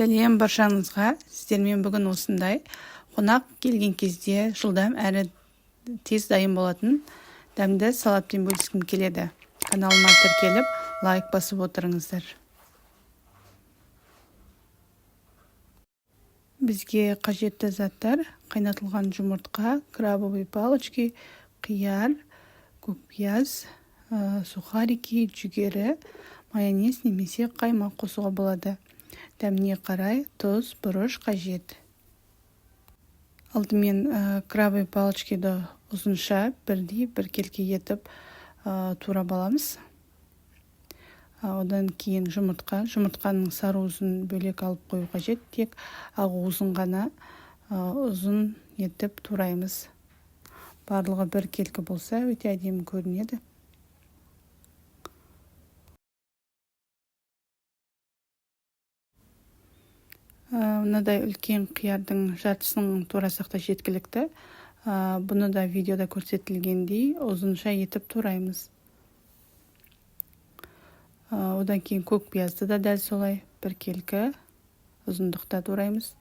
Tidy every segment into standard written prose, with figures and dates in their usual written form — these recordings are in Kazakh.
Сәлем баршаңызға. Сіздермен бүгін осындай қонақ келген кезде жылдам әрі тез дайын болатын дәмді салатпен бөліскім келеді. Каналыма тіркеліп, лайк басып отырыңыздар. Бізге қажетті заттар: қайнатылған жұмыртқа, крабовые палочки, қияр, көкпияз, сухарики, жүгері, майонез немесе қаймақ қосуға болады. Дәміне қарай тұз, бұрыш қажет. Алдымен крабовые палочкиді ұзынша біркелкі етіп турап аламыз. Одан кейін жұмыртқаның сары уызын бөлек алып қою қажет. Тек ақ уызын ғана ұзын етіп тураймыз. Барлығы біркелкі болса, өте әдемі көрінеді. Мынадай үлкен қиярдың жартысының турасақ та жеткілікті. Бұны да видеода көрсетілгендей ұзынша етіп тураймыз. Одан кейін көкпиязды да дәл солай біркелкі ұзындықта тураймыз.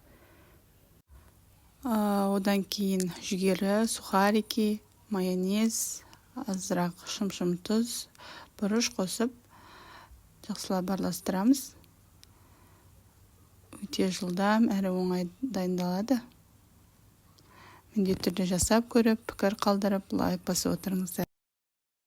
Одан кейін жүгері, сухарики, майонез, азырақ шым-шым тұз, бұрыш қосып жақсылап араластырамыз. Өте жылдам әрі оңай дайындалады. Міндетті түрде жасап көріп, пікір қалдырып, лайк басып отырыңыздар.